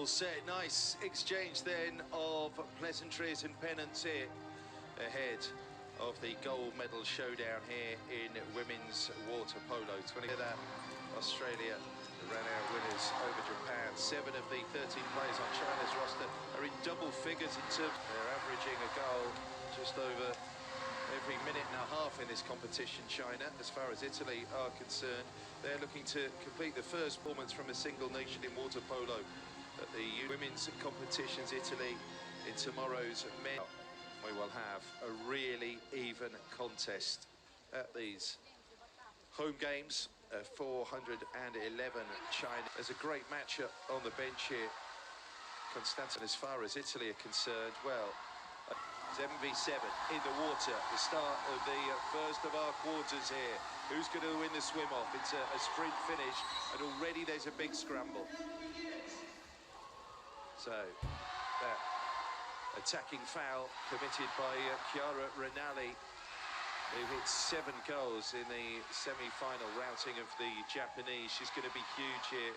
All set, nice exchange then of pleasantries and pennants here ahead of the gold medal showdown here in women's water polo. 20 that Australia ran out winners over Japan. 7 of the 13 players on China's roster are in double figures in terms. They're averaging a goal just over every minute and a half in this competition, China. As far as Italy are concerned, they're looking to complete the first performance from a single nation in water polo at the women's competitions. Italy in tomorrow's men. We will have a really even contest at these home games. 411 China. There's a great matchup on the bench here. Constantin, as far as Italy are concerned, well, 7v7 in the water, the start of the first of our quarters here. Who's going to win the swim-off? It's a sprint finish, and already there's a big scramble. So, that attacking foul committed by Chiara Ranalli, who hit 7 goals in the semi-final routing of the Japanese. She's going to be huge here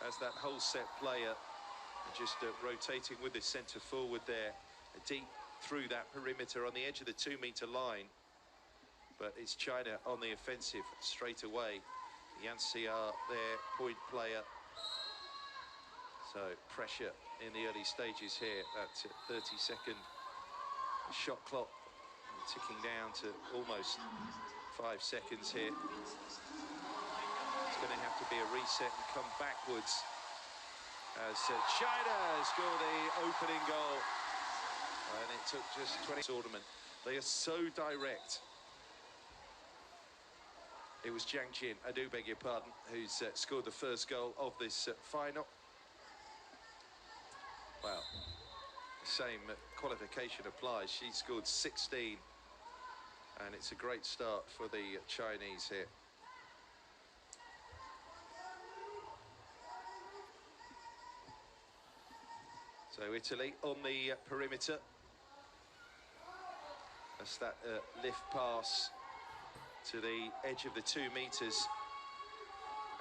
as that whole set player, just rotating with the centre forward there, deep through that perimeter on the edge of the 2-metre line. But it's China on the offensive straight away. Yanxia, their point player. So pressure in the early stages here. That 30-second shot clock ticking down to almost 5 seconds here. It's going to have to be a reset and come backwards as China score the opening goal. And it took just 20 tournament. They are so direct. It was Jiang Jin, I do beg your pardon, who's scored the first goal of this final. Well, the same qualification applies. She scored 16. And it's a great start for the Chinese here. So Italy on the perimeter. That's that lift pass to the edge of the 2 metres.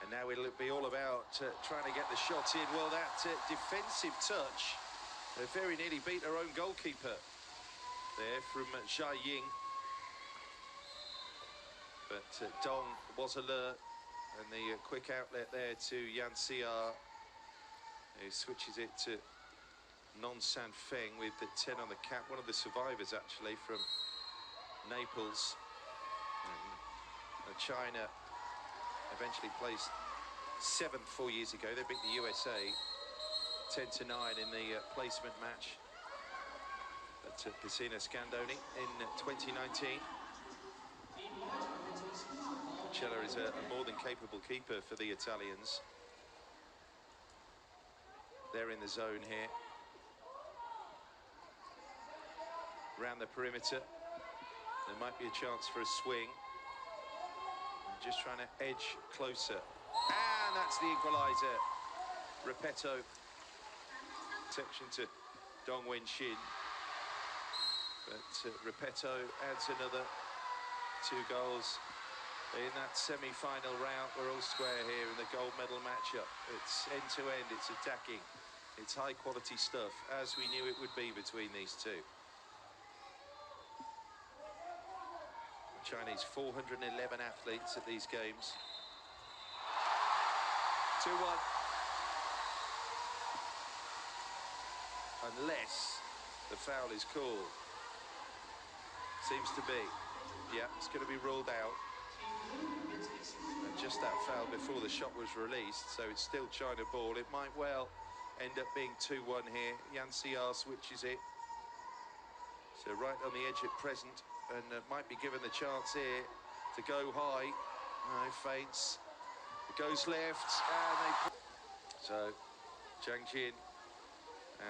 And now it'll be all about trying to get the shot in. Well, that defensive touch very nearly beat her own goalkeeper there from Xia Ying. But Dong was alert, and the quick outlet there to Yanxia, who switches it to Non San Feng with the 10 on the cap, one of the survivors actually from Naples. And China eventually placed 7th 4 years ago. They beat the USA 10-9 in the placement match at Casino Scandoni in 2019. Uccella is a more than capable keeper for the Italians. They're in the zone here. Around the perimeter. There might be a chance for a swing. Just trying to edge closer. And that's the equaliser. Repetto. Section to Dong Wenxin. But Repetto adds another 2 goals. In that semi-final round, we're all square here in the gold medal matchup. It's end-to-end, it's attacking. It's high-quality stuff, as we knew it would be between these two. The Chinese 411 athletes at these games. 2-1. Unless the foul is called. Seems to be. Yeah, it's going to be ruled out. And just that foul before the shot was released, so it's still China ball. It might well end up being 2-1 here. Yanxia switches it. So right on the edge at present, and might be given the chance here to go high. No, feints. It goes left, and they... So, Jiang Jin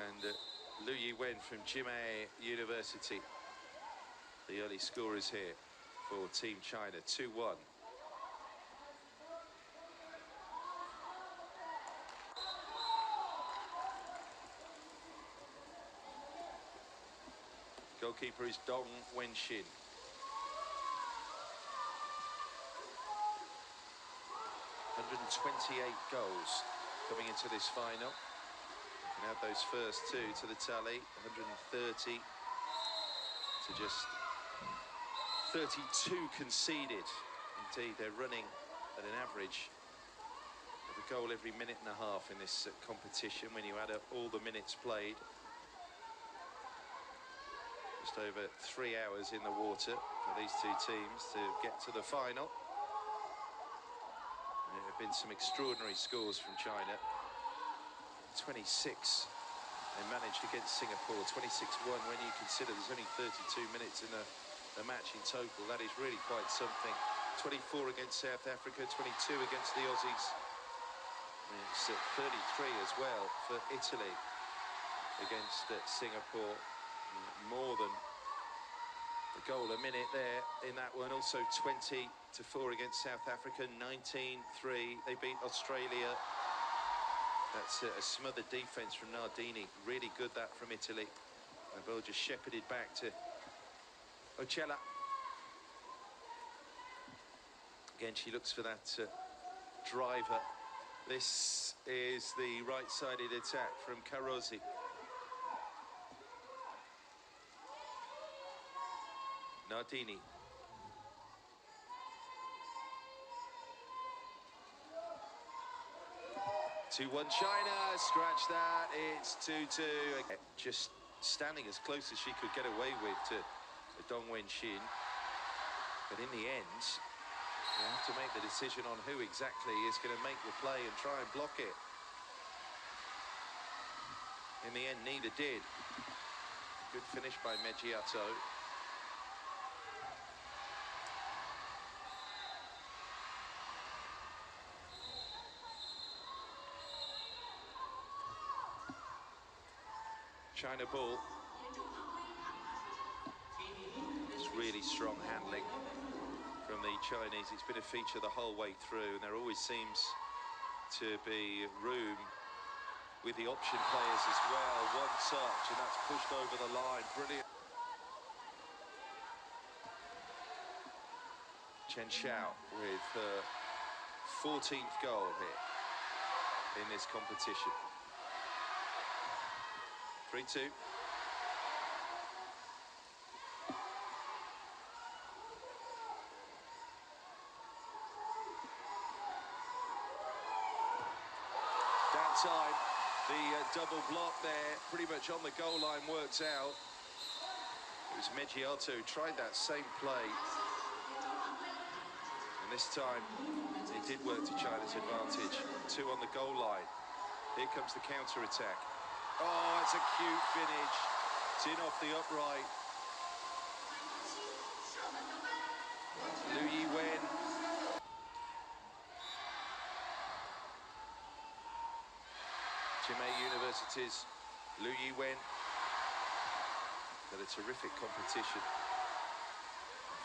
and Lu Yiwen from Jimei University, the early scorers here for Team China, 2-1. Goalkeeper is Dong Wenxin. 128 goals coming into this final. can add those first two to the tally, 130 to just 32 conceded. Indeed, they're running at an average of a goal every minute and a half in this competition when you add up all the minutes played. Just over 3 hours in the water for these two teams to get to the final. There have been some extraordinary scores from China. 26 they managed against Singapore, 26-1 when you consider there's only 32 minutes in a match in total. That is really quite something. 24 against South Africa, 22 against the Aussies. And it's 33 as well for Italy against Singapore. More than a goal a minute there in that one. Also 20-4 against South Africa, 19-3. They beat Australia. That's a smothered defence from Nardini. Really good that from Italy. The ball just shepherded back to Uccella. Again, she looks for that driver. This is the right-sided attack from Carosi. Nardini. 2-1 China, scratch that, it's 2-2. Just standing as close as she could get away with to Dong Wenxin. But in the end, you have to make the decision on who exactly is going to make the play and try and block it. In the end, neither did. Good finish by Meggiato. China ball. It's really strong handling from the Chinese. It's been a feature the whole way through, and there always seems to be room with the option players as well. One touch, and that's pushed over the line. Brilliant. Chen Xiao with her 14th goal here in this competition. 3-2. That time, the double block there, pretty much on the goal line, works out. It was Meggiato who tried that same play. And this time, it did work to China's advantage. 2 on the goal line. Here comes the counter-attack. Oh, it's a cute finish. It's in off the upright. Liu Yiwen. Jimei University's Liu Yiwen. But a terrific competition.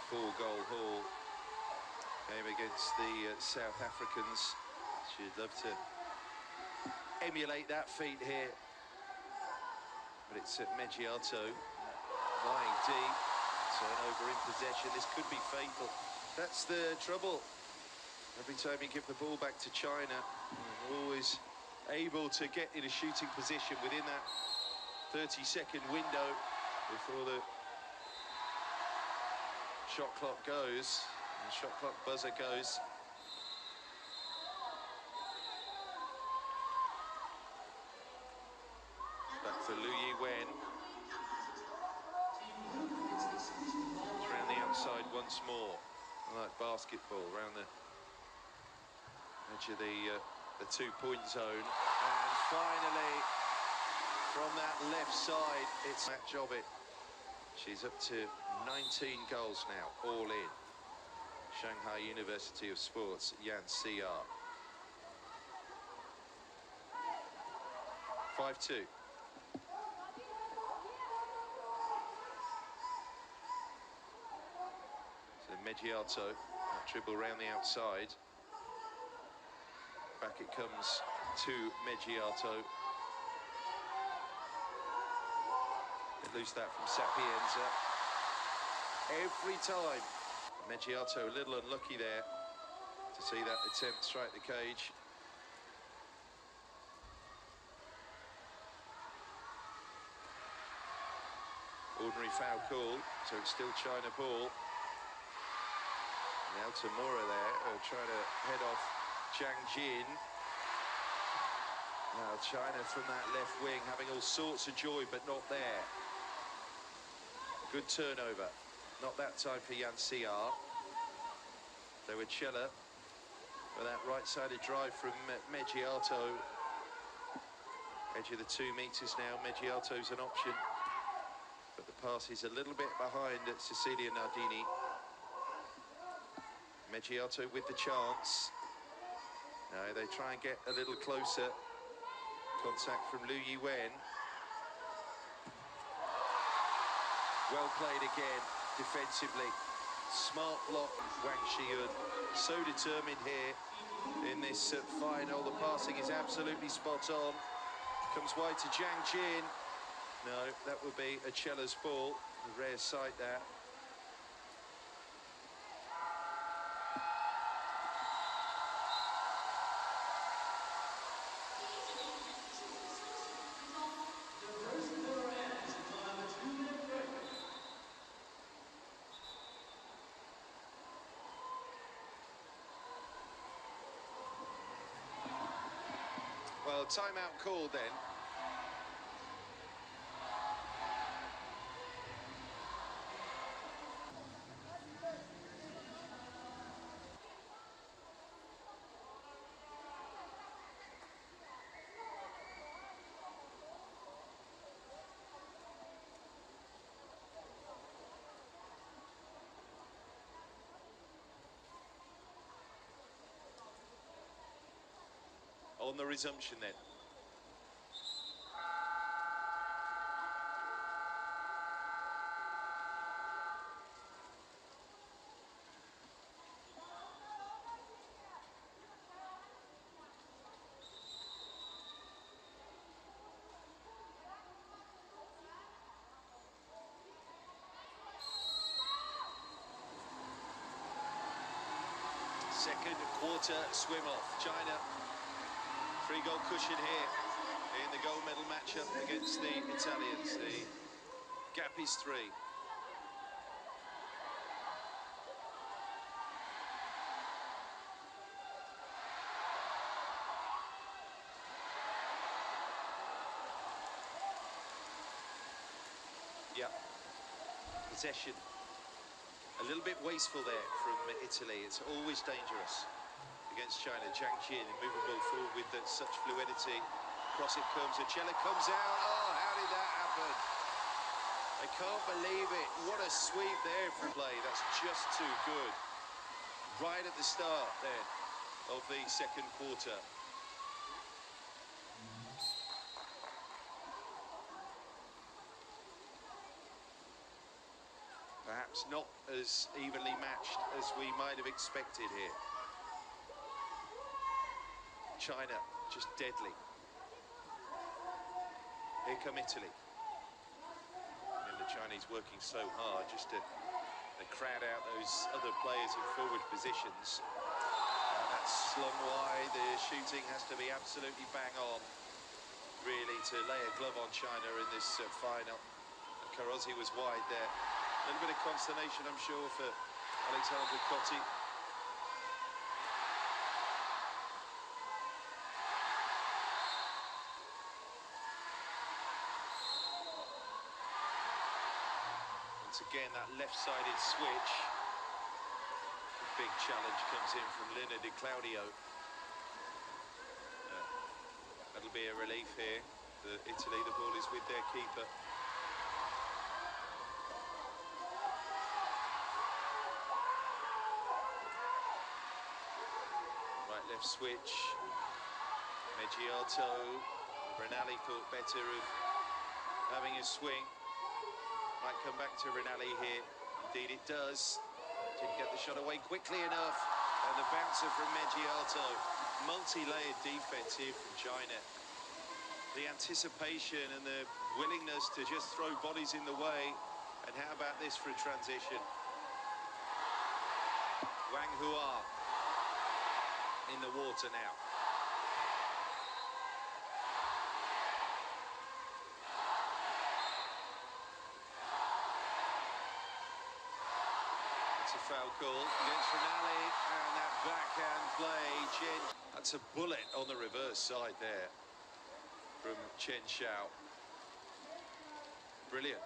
4-goal haul. Game against the South Africans. She'd love to emulate that feat here. But it's Meggiato lying deep, turnover in possession. This could be fatal. That's the trouble. Every time you give the ball back to China, you're always able to get in a shooting position within that 30-second window before the shot clock goes. The shot clock buzzer goes. Back for Liu Yiwen. It's around the outside once more. Like basketball, around the edge of the 2-point zone. And finally, from that left side, it's a match of it. She's up to 19 goals now, all in. Shanghai University of Sports, Yan CR. 5-2. Meggiato, dribble round the outside. Back it comes to Meggiato. Get loose that from Sapienza. Every time. Meggiato a little unlucky there to see that attempt strike the cage. Ordinary foul call, so it's still China ball. And Altamura there, trying to head off Zhang Jin. Now China from that left wing having all sorts of joy, but not there. Good turnover. Not that time for Yan Xiao. So Uccella with that right-sided drive from Meggiato. Edge of the 2 meters now. Meggiato's an option, but the pass is a little bit behind at Cecilia Nardini. Meggiato with the chance. Now they try and get a little closer. Contact from Liu Yiwen. Well played again, defensively. Smart block, Wang Xiyun. So determined here in this final. The passing is absolutely spot on. Comes wide to Zhang Jin. No, that would be Uccella's ball. A rare sight there. Well, timeout called then. On the resumption then. Second quarter swim off. China, 3-goal cushion here in the gold medal matchup against the Italians. The gap is 3. Yeah, possession. A little bit wasteful there from Italy. It's always dangerous against China. Zhang Jin, immovable forward with such fluidity. Cross it comes, Uccella comes out. Oh, how did that happen? I can't believe it. What a sweep there from play. That's just too good. Right at the start then of the second quarter. Perhaps not as evenly matched as we might have expected here. China, just deadly. Here come Italy. And the Chinese working so hard just to crowd out those other players in forward positions. That's slung wide. The shooting has to be absolutely bang on, really, to lay a glove on China in this final. Carosi was wide there. A little bit of consternation, I'm sure, for Alexandra Cotti. Once again, that left-sided switch. A big challenge comes in from Lina Di Claudio. That'll be a relief here for Italy. The ball is with their keeper. Left switch, Meggiato. Ranalli thought better of having a swing. Might come back to Ranalli here. Indeed it does. Didn't get the shot away quickly enough. And the bouncer from Meggiato. Multi-layered defense here from China. The anticipation and the willingness to just throw bodies in the way. And how about this for a transition? Wang Hua in the water now. That's a foul call against Ranalli, and that backhand play, that's a bullet on the reverse side there from Chen Xiao. Brilliant.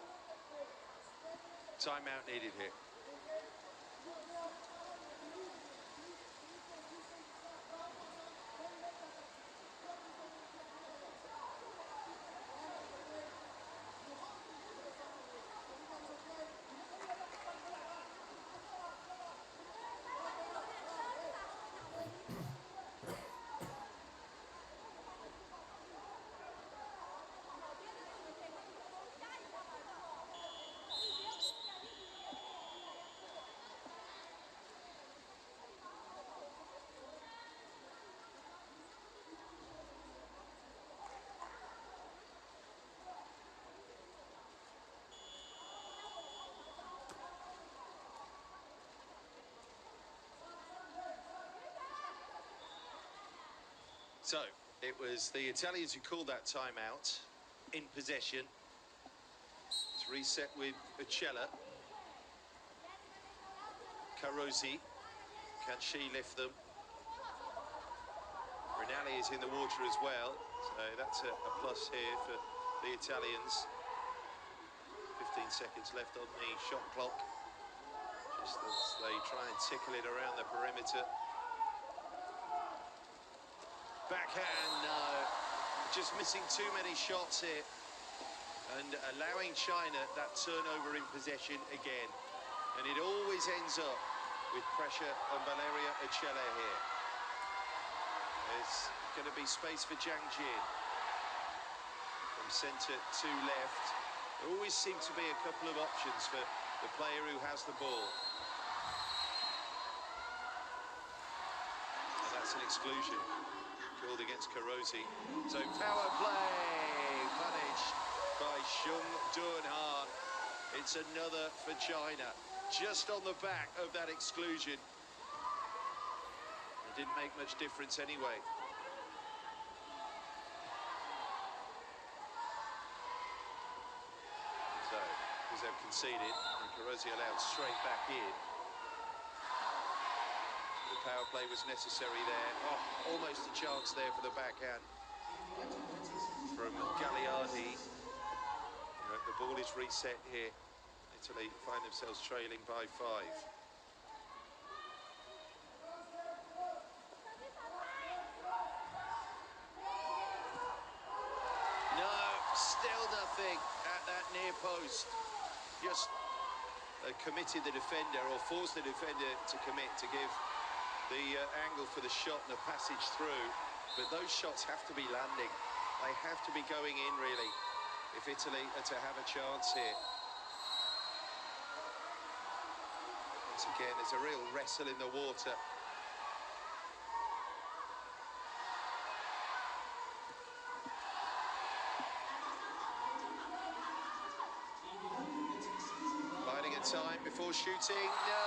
Timeout needed here. So, it was the Italians who called that timeout, in possession. It's reset with Uccella. Carosi, can she lift them? Ranalli is in the water as well, so that's a plus here for the Italians. 15 seconds left on the shot clock, just as they try and tickle it around the perimeter. Backhand, no. Just missing too many shots here and allowing China that turnover in possession again. And it always ends up with pressure on Valeria Uccella here. There's going to be space for Jiang Jin from centre to left. There always seem to be a couple of options for the player who has the ball. And that's an exclusion called against Carosi. So power play punished by Shung Dunhan. It's another for China, just on the back of that exclusion. It didn't make much difference anyway. So, because they've conceded, and Carosi allowed straight back in. The power play was necessary there. Oh, almost a chance there for the backhand from Gagliardi. The ball is reset here. Italy find themselves trailing by 5. No, still nothing at that near post. Just committed the defender, or forced the defender to commit, to give the angle for the shot and the passage through. But those shots have to be landing. They have to be going in, really, if Italy are to have a chance here. Once again, there's a real wrestle in the water. Biding a time before shooting. No,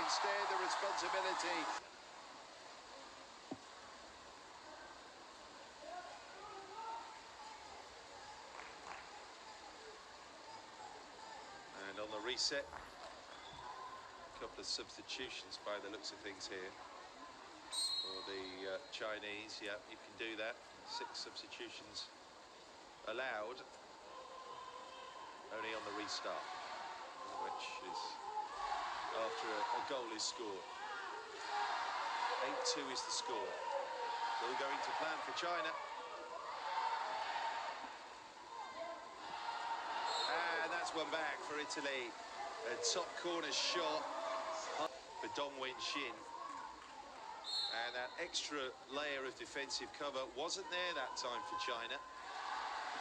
instead the responsibility. And on the reset, a couple of substitutions by the looks of things here for the Chinese. Yeah, you can do that. 6 substitutions allowed, only on the restart, which is after a goal is scored. 8-2 is the score. Still going to plan for China. And that's one back for Italy. A top corner shot for Dong Wen-shin. And that extra layer of defensive cover wasn't there that time for China.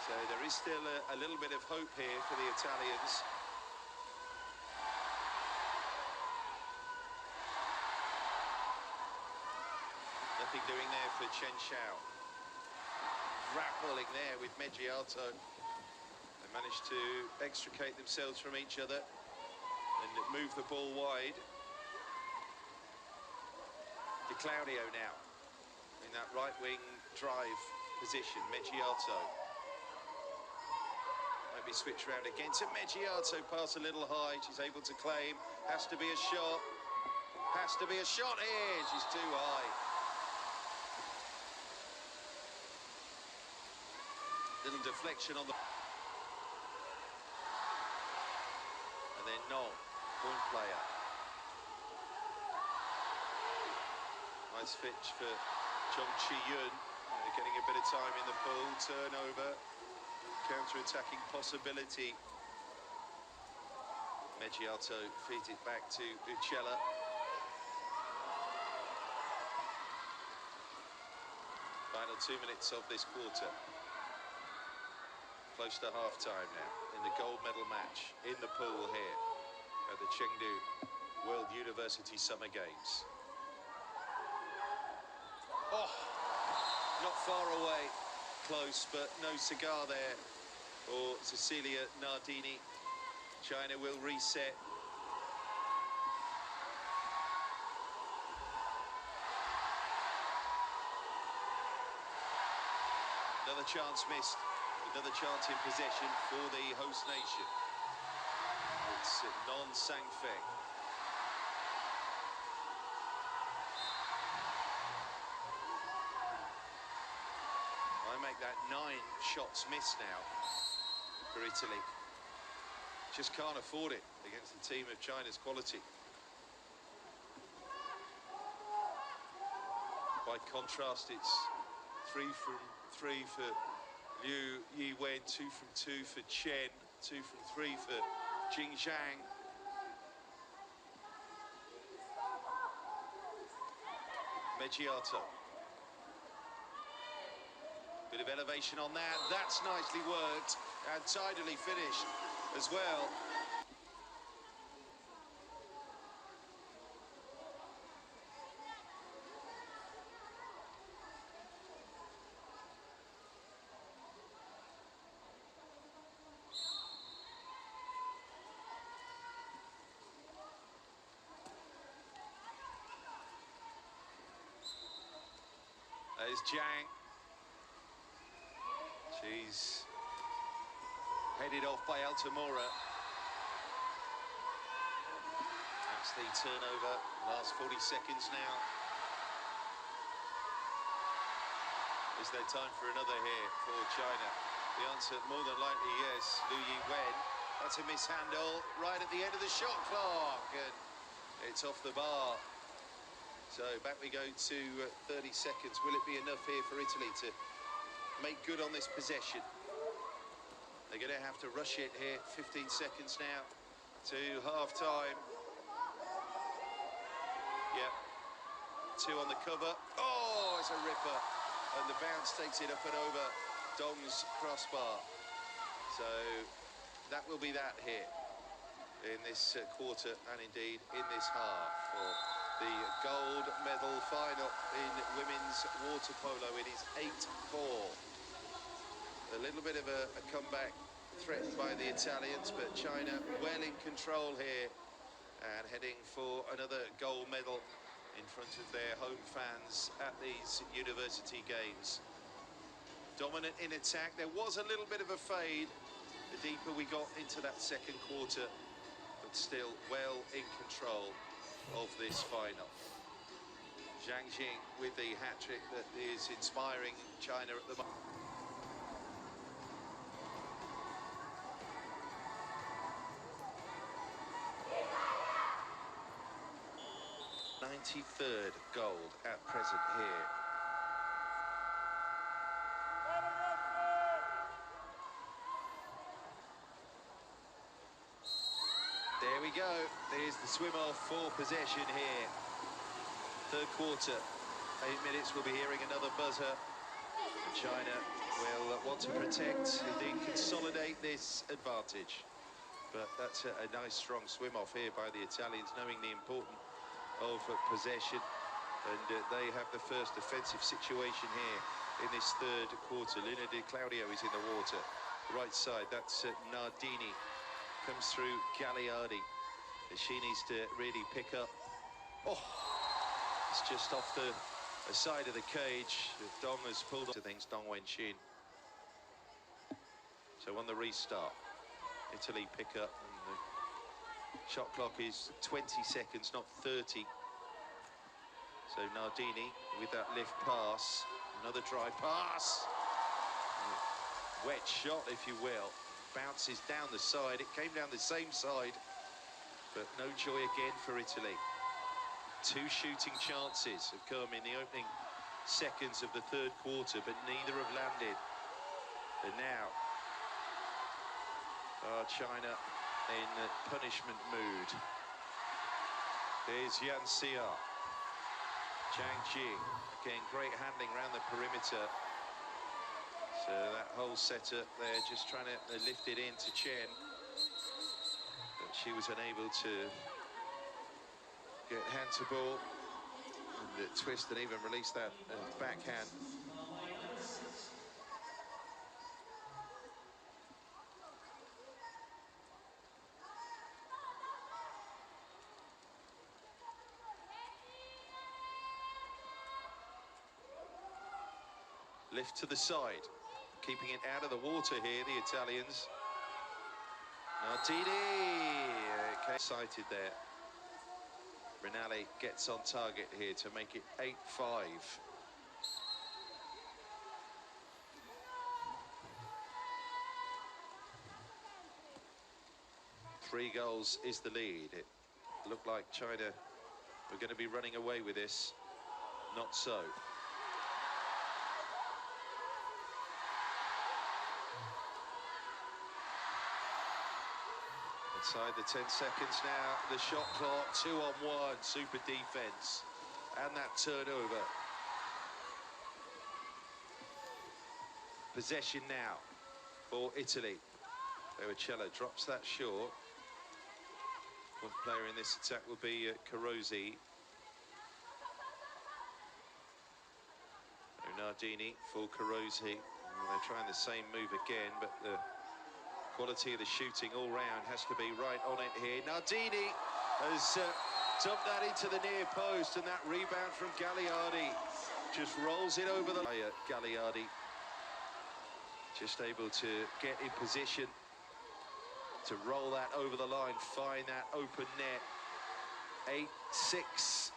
So there is still a little bit of hope here for the Italians. Nothing doing there for Chen Xiao. Grappling there with Meggiato. They managed to extricate themselves from each other and move the ball wide. To Claudio now in that right wing drive position. Meggiato might be switched round again to Meggiato, pass a little high, she's able to claim, has to be a shot here, she's too high. Little deflection on the... And then no, point player. Nice pitch for Chong Chi-yun, getting a bit of time in the pool, turnover, counter-attacking possibility. Meggiato feeds it back to Uccella. Final 2 minutes of this quarter. Close to half-time now in the gold medal match in the pool here at the Chengdu World University Summer Games. Oh, not far away, close, but no cigar there for Cecilia Nardini. China will reset. Another chance missed, another chance in possession for the host nation. It's non-Sang-feng. I make that 9 shots missed now for Italy. Just can't afford it against the team of China's quality. By contrast, it's 3 from 3 for Liu Yiwen, 2 from 2 for Chen, 2 from 3 for Jing Zhang. Meggiato. Bit of elevation on that. That's nicely worked and tidily finished as well. There's Zhang. She's headed off by Altamura. That's the turnover. Last 40 seconds now. Is there time for another here for China? The answer, more than likely, yes. Liu Yiwen. That's a mishandle right at the end of the shot clock. And it's off the bar. So back we go to 30 seconds. Will it be enough here for Italy to make good on this possession? They're going to have to rush it here. 15 seconds now to half-time. Yep. 2 on the cover. Oh, it's a ripper. And the bounce takes it up and over Dong's crossbar. So that will be that here in this quarter and indeed in this half for the gold medal final in women's water polo. It is 8-4. A little bit of a comeback threatened by the Italians, but China well in control here and heading for another gold medal in front of their home fans at these university games. Dominant in attack. There was a little bit of a fade the deeper we got into that second quarter, but still well in control of this final. Zhang Jing with the hat-trick that is inspiring China at the moment. 93rd gold at present here. There we go. There's the swim-off for possession here. Third quarter. 8 minutes, we'll be hearing another buzzer. China will want to protect, indeed consolidate this advantage. But that's a nice strong swim-off here by the Italians, knowing the importance of possession. And they have the first offensive situation here in this third quarter. Luna Di Claudio is in the water. Right side, that's Nardini. Comes through Gagliardi. She needs to really pick up. Oh, it's just off the side of the cage. Dong has pulled to things, Dong Wenxin. So on the restart, Italy pick up, and the shot clock is 20 seconds, not 30. So Nardini with that lift pass, another drive pass. Wet shot, if you will, bounces down the side. It came down the same side, but no joy again for Italy. Two shooting chances have come in the opening seconds of the third quarter, but neither have landed. And now, China in punishment mood. Here's Yan Xia. Zhang Jing, again, great handling around the perimeter. So that whole setup there, just trying to lift it in to Chen. But she was unable to get hand to ball and twist and even release that backhand. Lift to the side, keeping it out of the water here, the Italians. Nardini, okay, sighted there. Ranalli gets on target here to make it 8-5. 3 goals is the lead. It looked like China were going to be running away with this. Not so. Inside the 10 seconds now, the shot clock, 2-on-1, super defense, and that turnover. Possession now for Italy. Uccella drops that short. One player in this attack will be Carosi. Nardini for Carosi. They're trying the same move again, but the quality of the shooting all round has to be right on it here. Nardini has dumped that into the near post, and that rebound from Gagliardi just rolls it over the line. Gagliardi just able to get in position to roll that over the line, find that open net. 8-6.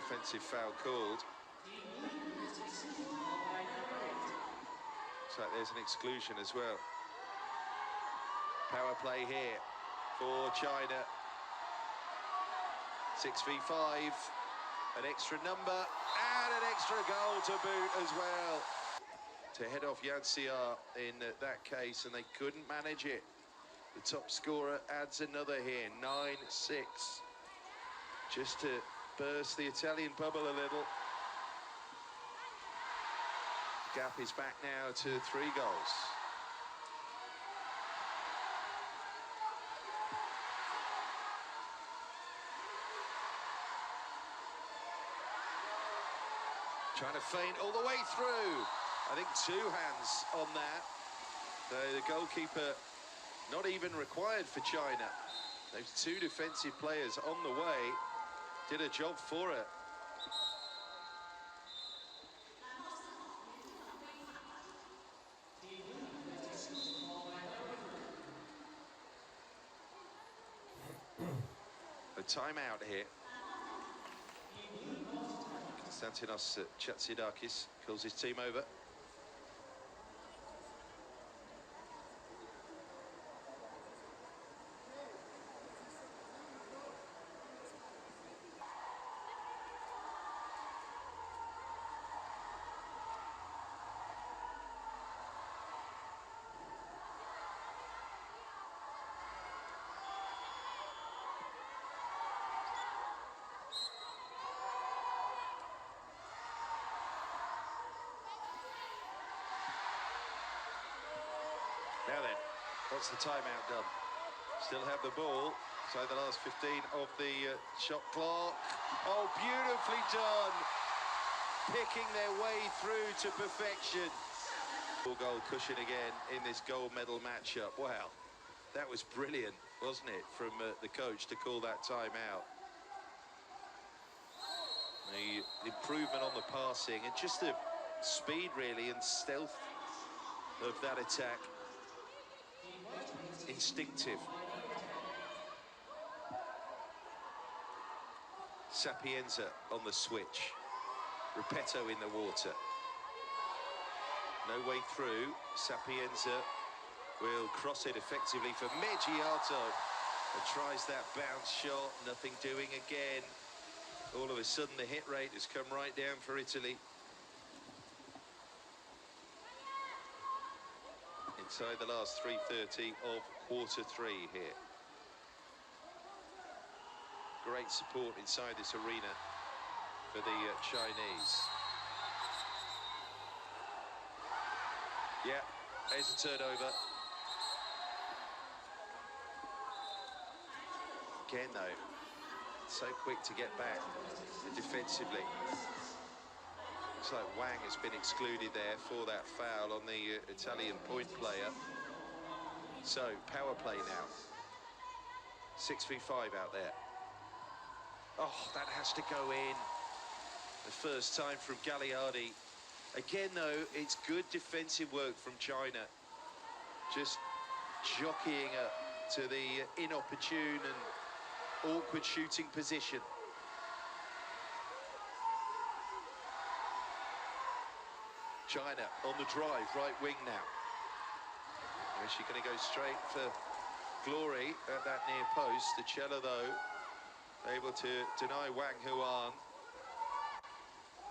Defensive foul called. Looks like there's an exclusion as well. Power play here for China. 6v5, an extra number and an extra goal to boot as well. To head off Yan Xia in that case, and they couldn't manage it. The top scorer adds another here, 9-6. Just to burst the Italian bubble a little. The gap is back now to 3 goals. Trying to feint all the way through. I think 2 hands on that. The goalkeeper not even required for China. Those 2 defensive players on the way did a job for it. A timeout here. Konstantinos Chatzidakis calls his team over. Now then, what's the timeout done? Still have the ball. So the last 15 of the shot clock. Oh, beautifully done. Picking their way through to perfection. Full goal cushion again in this gold medal matchup. Wow, That was brilliant, wasn't it, from the coach to call that time out. The improvement on the passing and just the speed, really, and stealth of that attack. Instinctive. Sapienza on the switch. Repetto in the water. No way through. Sapienza will cross it effectively for Meggiato. And tries that bounce shot. Nothing doing again. All of a sudden, the hit rate has come right down for Italy. Inside the last 3:30 of quarter three here. Great support inside this arena for the Chinese. Yeah, there's a turnover. Again, though, so quick to get back defensively. Looks like Wang has been excluded there for that foul on the Italian point player. So, power play now. 6v5 out there. Oh, that has to go in. The first time from Gagliardi. Again, though, it's good defensive work from China. Just jockeying up to the inopportune and awkward shooting position. China on the drive, right wing now. Is she going to go straight for glory at that near post? Uccella, though, able to deny Wang Huan.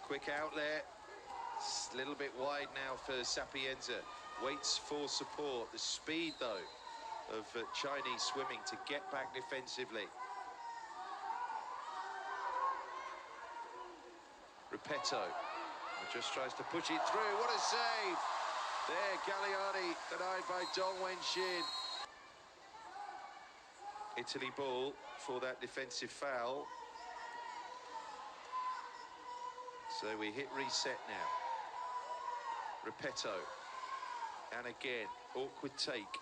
Quick outlet. It's a little bit wide now for Sapienza. Waits for support. The speed, though, of Chinese swimming to get back defensively. Repetto just tries to push it through. What a save! There, Gagliardi denied by Dong Wenxin. Italy ball for that defensive foul. So we hit reset now. Repetto. And again, awkward take.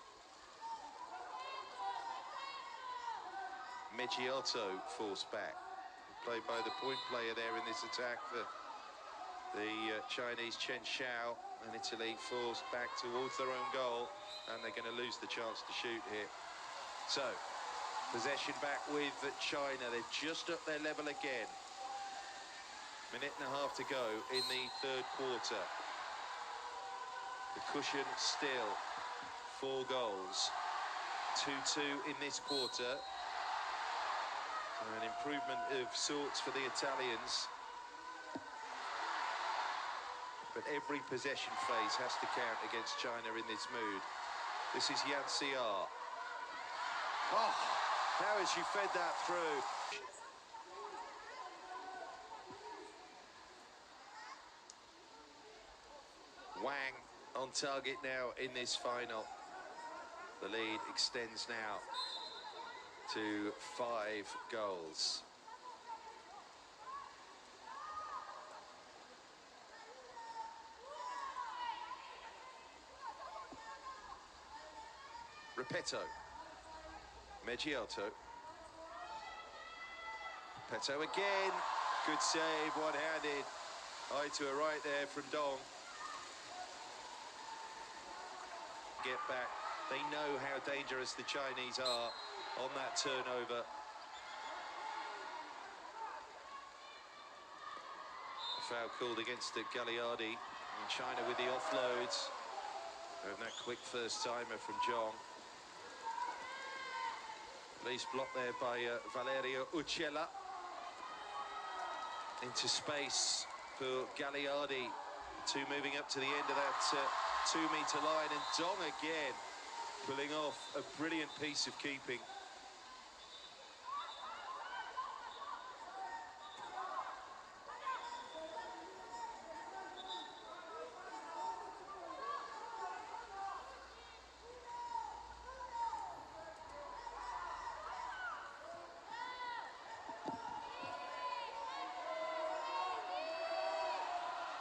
Meggiato forced back. Played by the point player there in this attack for the Chinese Chen Xiao, and Italy forced back towards their own goal, and they're going to lose the chance to shoot here. So, possession back with China. They've just upped their level again. Minute and a half to go in the third quarter. The cushion still 4 goals. 2-2 in this quarter. An improvement of sorts for the Italians. But every possession phase has to count against China in this mood. This is Yan Xiao. Oh, how has she fed that through? Wang on target now in this final. The lead extends now to 5 goals. Repetto. Meggiato. Repetto again. Good save, one-handed. Eye to a right there from Dong. Get back. They know how dangerous the Chinese are on that turnover. A foul called against Gagliardi. And China with the offloads. And that quick first-timer from Zhong. At least blocked there by Valeria Uccella. Into space for Gagliardi. 2 moving up to the end of that 2-metre line. And Dong again pulling off a brilliant piece of keeping.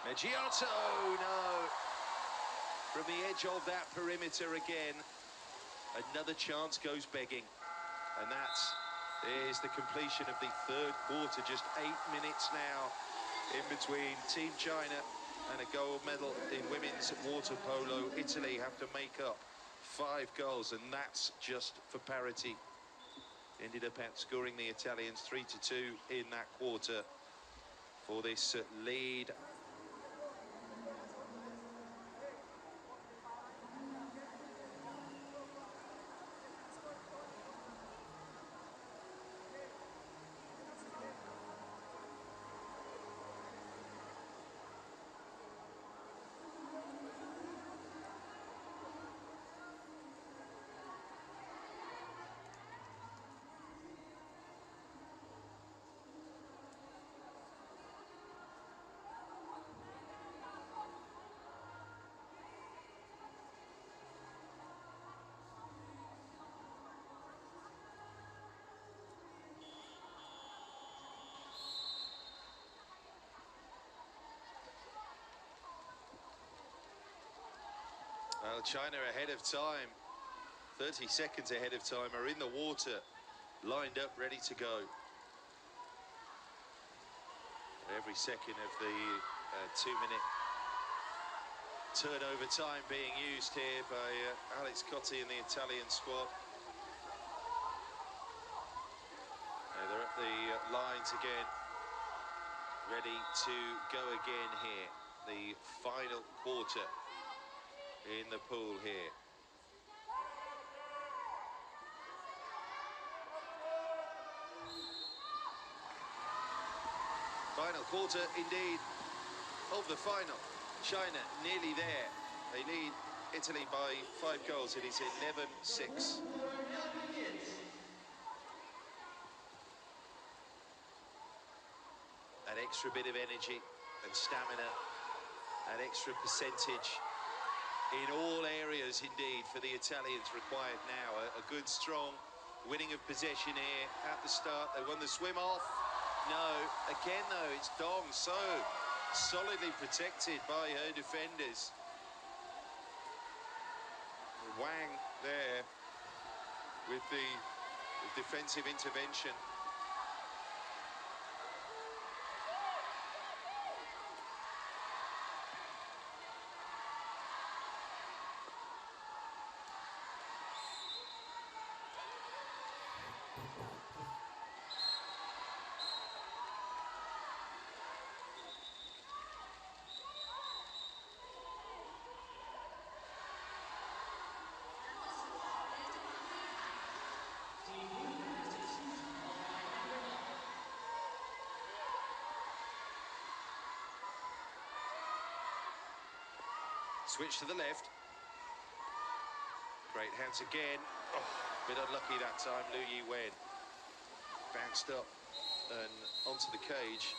Meggiato, no. From the edge of that perimeter again. Another chance goes begging. And that is the completion of the third quarter. Just 8 minutes now in between Team China and a gold medal in women's water polo. Italy have to make up 5 goals, and that's just for parity. Ended up outscoring the Italians 3-2 in that quarter for this lead. Well, China ahead of time, 30 seconds ahead of time, are in the water, lined up, ready to go. Every second of the 2-minute turnover time being used here by Alex Cotti and the Italian squad. They're at the lines again, ready to go again here. The final quarter in the pool here. Final quarter, indeed, of the final. China nearly there. They lead Italy by 5 goals. It is 11-6. That extra bit of energy and stamina, that extra percentage in all areas, indeed, for the Italians required now. A good, strong winning of possession here at the start. They won the swim off. No, again, though, it's Dong so solidly protected by her defenders. Wang there with the defensive intervention. Switch to the left. Great hands again. Oh, bit unlucky that time. Liu Yiwen bounced up and onto the cage.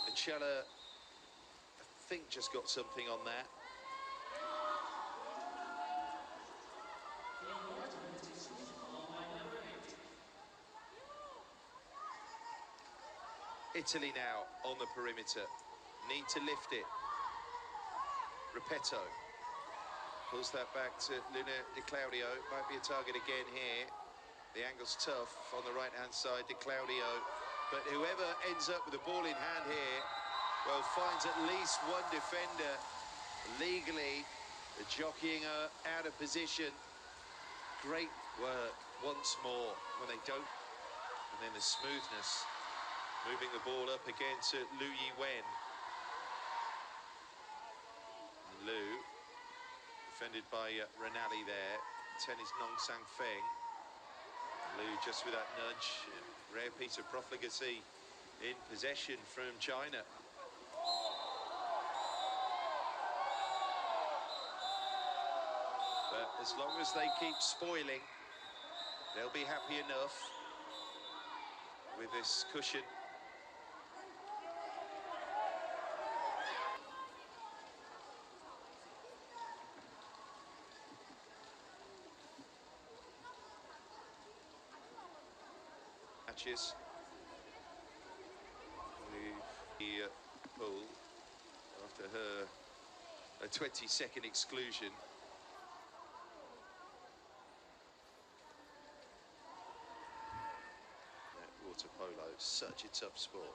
Uccella, I think, just got something on that. Italy now on the perimeter. Need to lift it. Repetto pulls that back to Luna Di Claudio. Might be a target again here. The angle's tough on the right-hand side. Di Claudio, but whoever ends up with the ball in hand here, well, finds at least one defender legally jockeying her out of position. Great work once more when they don't. And then the smoothness, moving the ball up again to Liu Yiwen. Liu, defended by Ranalli there. 10 is Nong Sang Feng. Liu just with that nudge. Rare piece of profligacy in possession from China. But as long as they keep spoiling, they'll be happy enough with this cushion. Matches the pool after a 20-second exclusion. water polo. Such a tough sport.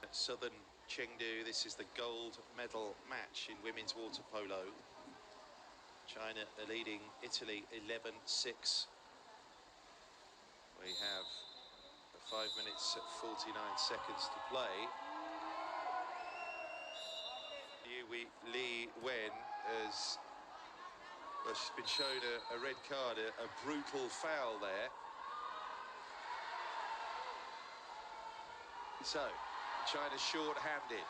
At southern Chengdu, this is the gold medal match in women's water polo. China are leading Italy 11-6. We have 5 minutes and 49 seconds to play. Li Wen has, well, she's been shown a red card, a brutal foul there. So, China's short-handed.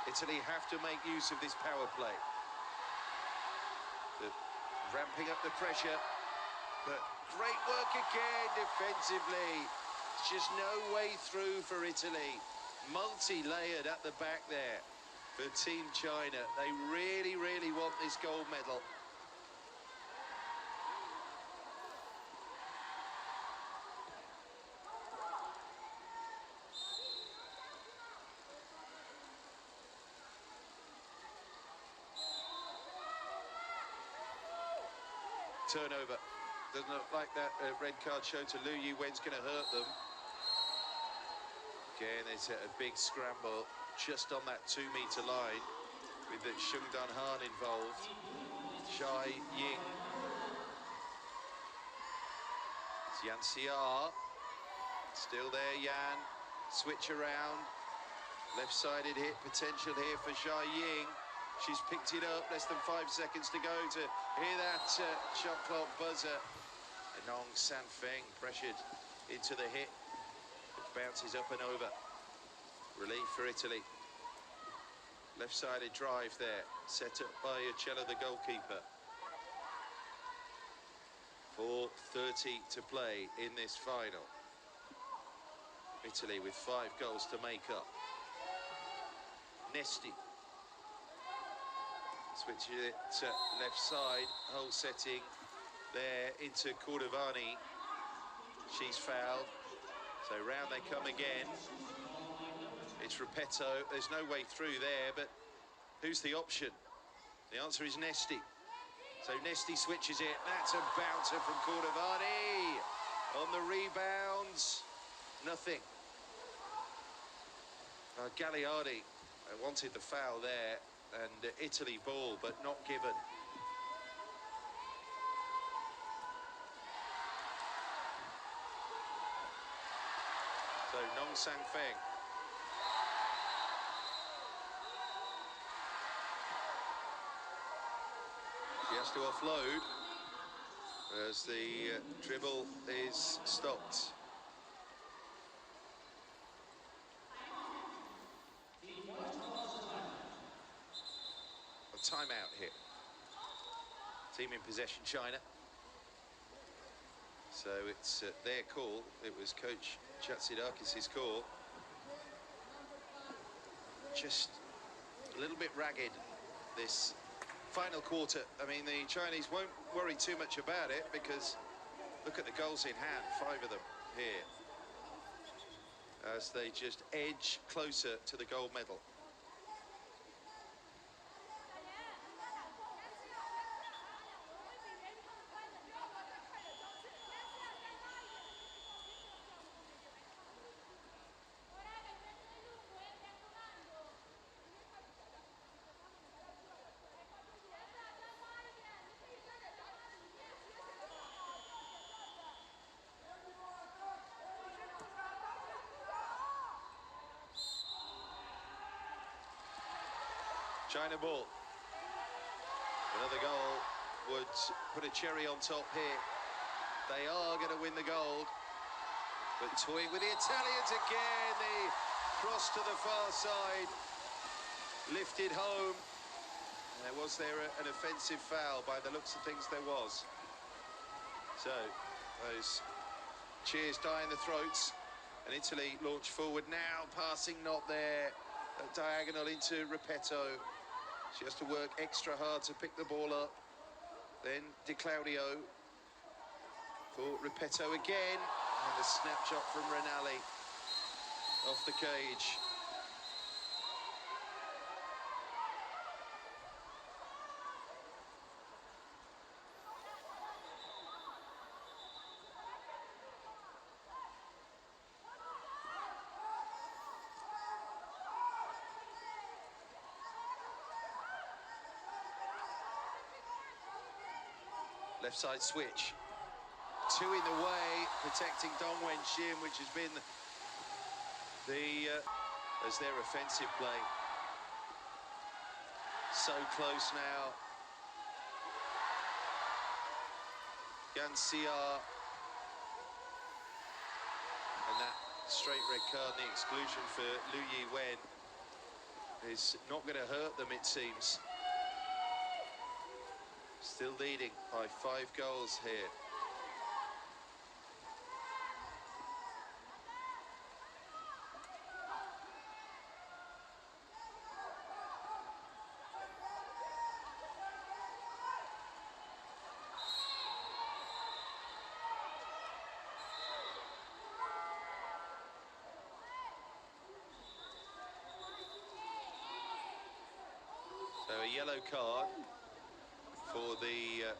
Italy have to make use of this power play. Ramping up the pressure, but great work again defensively. It's just no way through for Italy. Multi-layered at the back there for Team China. They really, really want this gold medal. Turnover. Doesn't look like that red card show to Liu Yiwen's going to hurt them. Again, there's a big scramble just on that 2-meter line with the Sheng Dan Han involved. Zhai Ying. It's Yan Xia. Still there, Yan. Switch around. Left-sided hit potential here for Zhai Ying. She's picked it up, less than 5 seconds to go to hear that shot clock buzzer. And Nong San Feng pressured into the hit. It bounces up and over. Relief for Italy. Left-sided drive there, set up by Uccella, the goalkeeper. 4:30 to play in this final. Italy with 5 goals to make up. Nesti. Switches it to left side, whole setting there into Cordovani. She's fouled, so round they come again. It's Repetto. There's no way through there, but who's the option? The answer is Nesti. So Nesti switches it. That's a bouncer from Cordovani. On the rebounds, nothing. Gagliardi wanted the foul there, and Italy ball, but not given. So Nong San Feng. She has to offload as the dribble is stopped. A timeout here. Team in possession, China. So it's their call. It was Coach Chatsidakis' call. Just a little bit ragged, this final quarter. I mean, the Chinese won't worry too much about it because look at the goals in hand, 5 of them here, as they just edge closer to the gold medal. China ball. Another goal would put a cherry on top here. They are going to win the gold. But toying with the Italians again. The cross to the far side. Lifted home. Was there an offensive foul? By the looks of things, there was. So, those cheers die in the throats. And Italy launch forward now. Passing not there. A diagonal into Repetto. She has to work extra hard to pick the ball up. Then Di Claudio for Repetto again. And the snapshot from Ranalli off the cage. Left side switch. Two in the way, protecting Dong Wen-shin, which has been as their offensive play. So close now. Yan Xia. And that straight red card, the exclusion for Liu Yiwen, is not going to hurt them, it seems. Still leading by 5 goals here. So a yellow card for the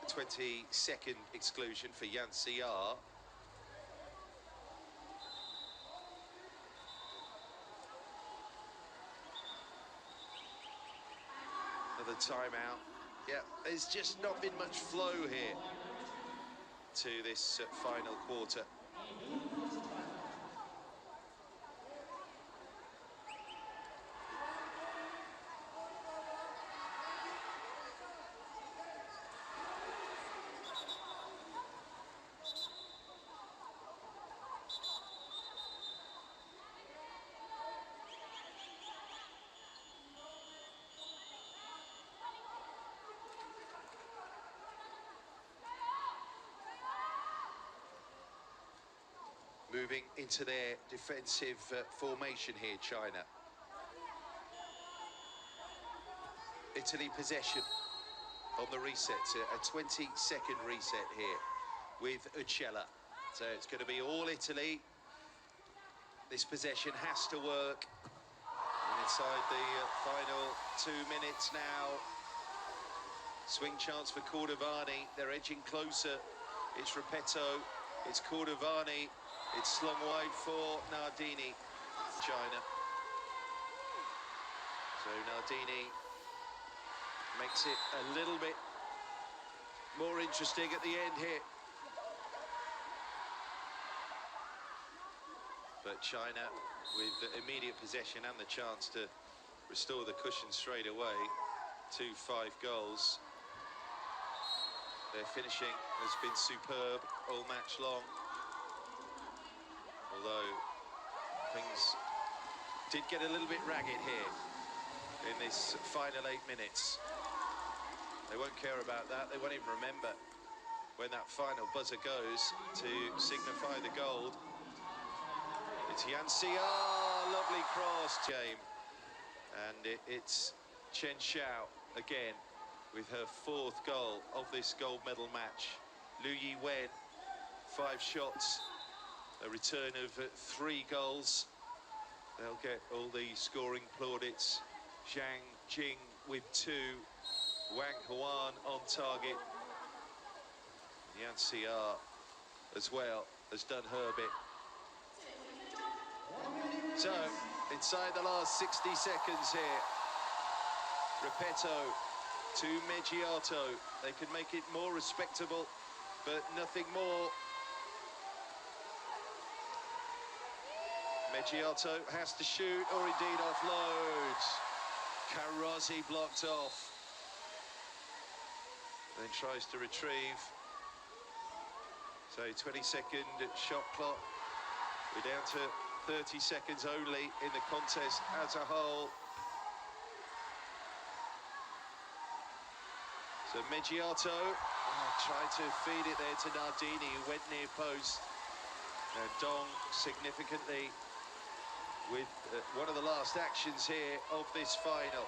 22nd exclusion for Yan Xia. Another timeout. Yeah, there's just not been much flow here to this final quarter. Moving into their defensive formation here, China. Italy possession on the reset, a 20-second reset here with Uccella. So it's going to be all Italy. This possession has to work. And inside the final 2 minutes now. Swing chance for Cordovani. They're edging closer. It's Repetto. It's Cordovani. It's slung wide for Nardini. China. So Nardini makes it a little bit more interesting at the end here. But China with immediate possession and the chance to restore the cushion straight away to 5 goals. Their finishing has been superb all match long. Although things did get a little bit ragged here in this final 8 minutes. They won't care about that. They won't even remember when that final buzzer goes to signify the gold. It's Yan Xia, lovely cross game. And it's Chen Xiao again with her 4th goal of this gold medal match. Liu Yiwen, 5 shots. A return of 3 goals. They'll get all the scoring plaudits. Zhang Jing with 2. Wang Huan on target. Yan Xia as well has done her bit. So, inside the last 60 seconds here. Repetto to Meggiato. They can make it more respectable, but nothing more. Meggiato has to shoot, or indeed offload. Carosi blocked off. Then tries to retrieve. So 20-second shot clock. We're down to 30 seconds only in the contest as a whole. So Meggiato tried to feed it there to Nardini, who went near post. And Dong significantly with one of the last actions here of this final.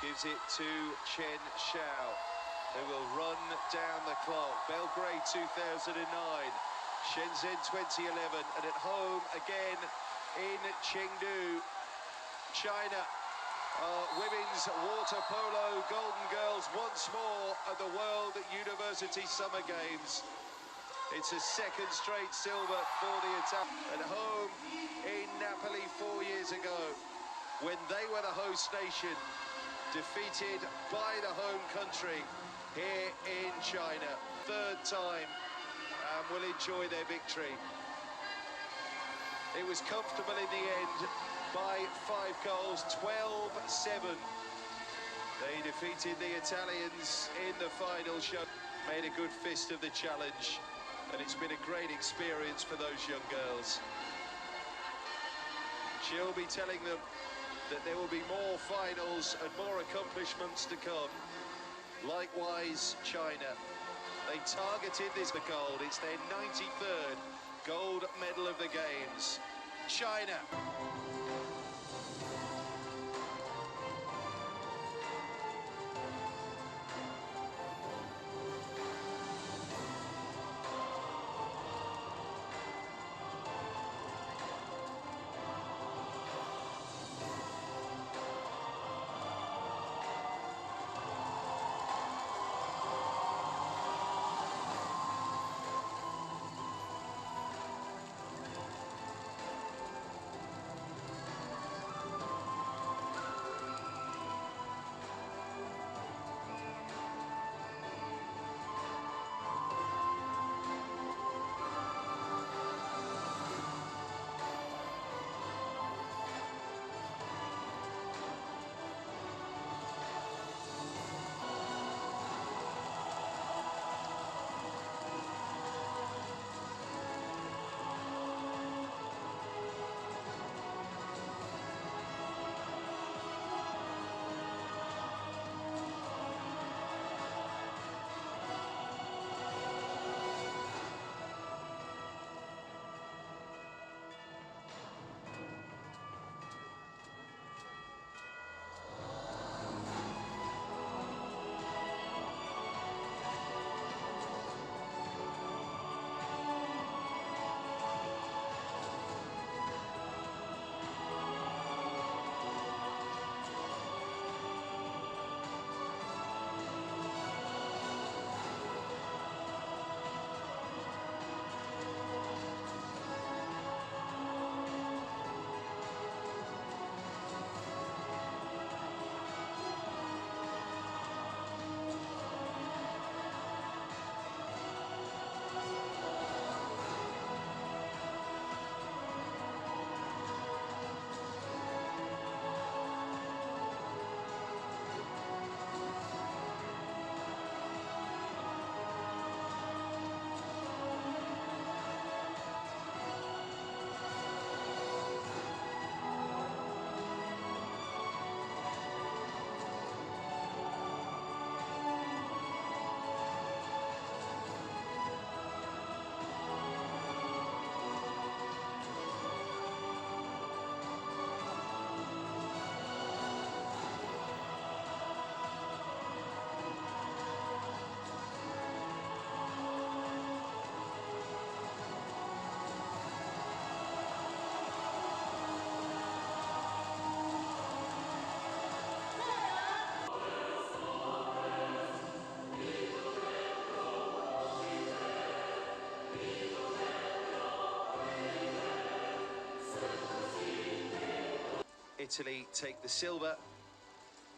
Gives it to Chen Xiao, who will run down the clock. Belgrade 2009, Shenzhen 2011, and at home again in Chengdu, China. Women's water polo golden girls once more at the World University Summer Games. It's a 2nd straight silver for the attack. At home in Napoli 4 years ago, when they were the host nation, defeated by the home country here in China. Third time, and will enjoy their victory. It was comfortable in the end by 5 goals, 12-7. They defeated the Italians in the final show, made a good fist of the challenge, and it's been a great experience for those young girls. She'll be telling them that there will be more finals and more accomplishments to come. Likewise, China. They targeted this for gold. It's their 93rd gold medal of the Games. China. Italy take the silver,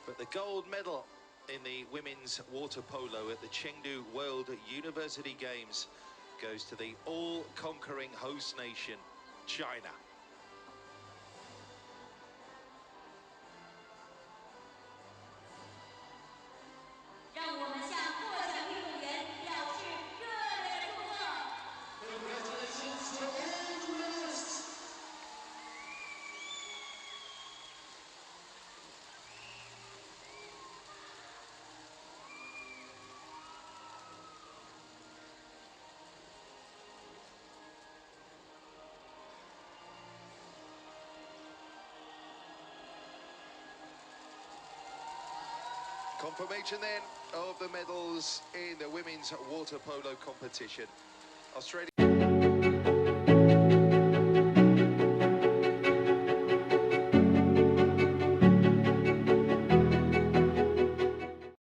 but the gold medal in the women's water polo at the Chengdu World University Games goes to the all-conquering host nation, China. Confirmation then of the medals in the women's water polo competition. Australia